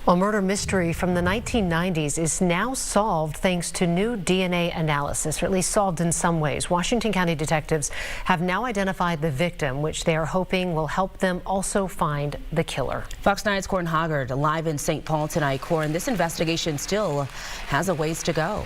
A murder mystery from the 1990s is now solved thanks to new DNA analysis, or at least solved in some ways. Washington County detectives have now identified the victim, which they are hoping will help them also find the killer. Fox 9's Corin Hoggard live in St. Paul tonight. Corin, this investigation still has a ways to go.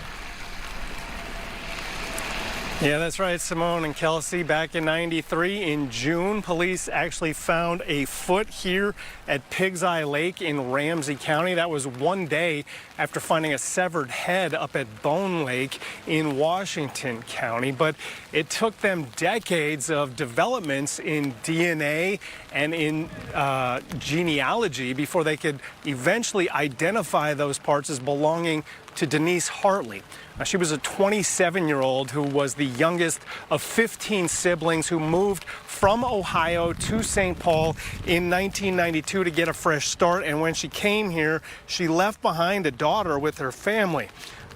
Yeah, that's right, Simone and Kelsey. Back in '93, in June, police actually found a foot here at Pig's Eye Lake in Ramsey County. That was one day after finding a severed head up at Bone Lake in Washington County. But it took them decades of developments in DNA and in genealogy before they could eventually identify those parts as belonging to Denise Hartley. Now, she was a 27-year-old who was the youngest of 15 siblings who moved from Ohio to St. Paul in 1992 to get a fresh start. And when she came here, she left behind a daughter with her family.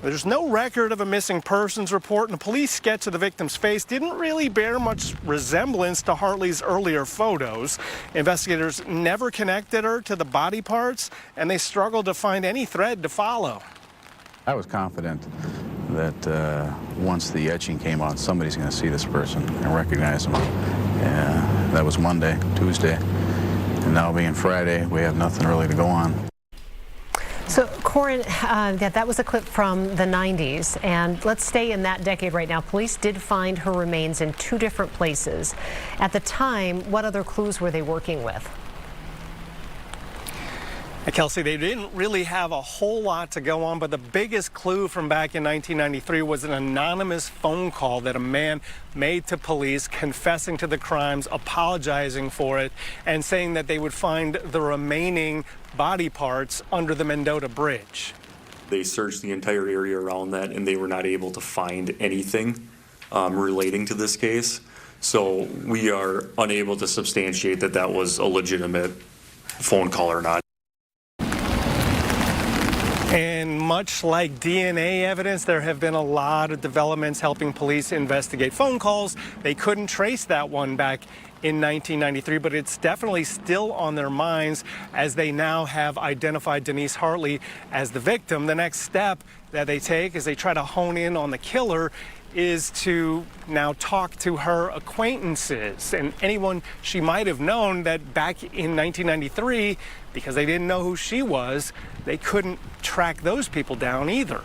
There's no record of a missing persons report, and a police sketch of the victim's face didn't really bear much resemblance to Hartley's earlier photos. Investigators never connected her to the body parts, and they struggled to find any thread to follow. I was confident that once the etching came out, somebody's going to see this person and recognize him. That was Monday, Tuesday, and now being Friday, we have nothing really to go on. So, Corin, that was a clip from the 90s, and let's stay in that decade right now. Police did find her remains in two different places. At the time, what other clues were they working with? Kelsey, they didn't really have a whole lot to go on, but the biggest clue from back in 1993 was an anonymous phone call that a man made to police confessing to the crimes, apologizing for it, and saying that they would find the remaining body parts under the Mendota Bridge. They searched the entire area around that, and they were not able to find anything relating to this case. So we are unable to substantiate that that was a legitimate phone call or not. And much like DNA evidence, there have been a lot of developments helping police investigate phone calls. They couldn't trace that one back in 1993, but it's definitely still on their minds as they now have identified Denise Hartley as the victim. The next step that they take as they try to hone in on the killer is to now talk to her acquaintances and anyone she might have known that back in 1993, because they didn't know who she was, they couldn't track those people down either.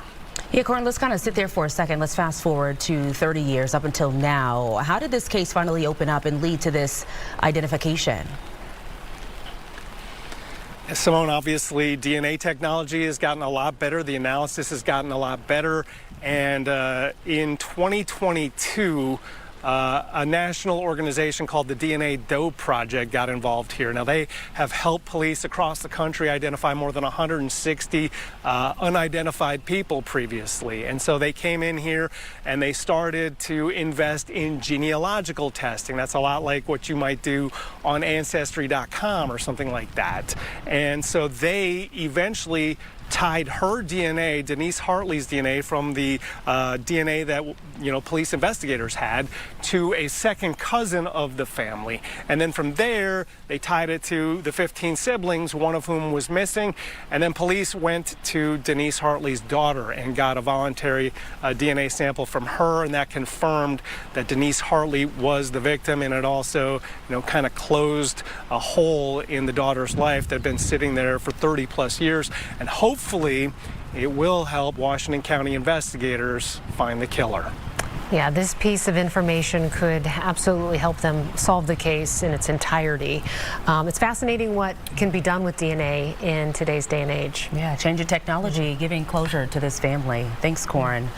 Yeah, Corin, let's kind of sit there for a second. Let's fast forward to 30 years up until now. How did this case finally open up and lead to this identification? Simone, obviously DNA technology has gotten a lot better. The analysis has gotten a lot better. And in 2022, a national organization called the DNA Doe Project got involved here. Now, they have helped police across the country identify more than 160 unidentified people previously. And so they came in here and they started to invest in genealogical testing. That's a lot like what you might do on Ancestry.com or something like that. And so they eventually tied her DNA, Denise Hartley's DNA, from the DNA that police investigators had to a second cousin of the family. And then from there, they tied it to the 15 siblings, one of whom was missing. And then police went to Denise Hartley's daughter and got a voluntary DNA sample from her, and that confirmed that Denise Hartley was the victim. And it also, kind of closed a hole in the daughter's life that had been sitting there for 30 plus years. And hopefully, it will help Washington County investigators find the killer. Yeah, this piece of information could absolutely help them solve the case in its entirety. It's fascinating what can be done with DNA in today's day and age. Yeah, change of technology, giving closure to this family. Thanks, Corin.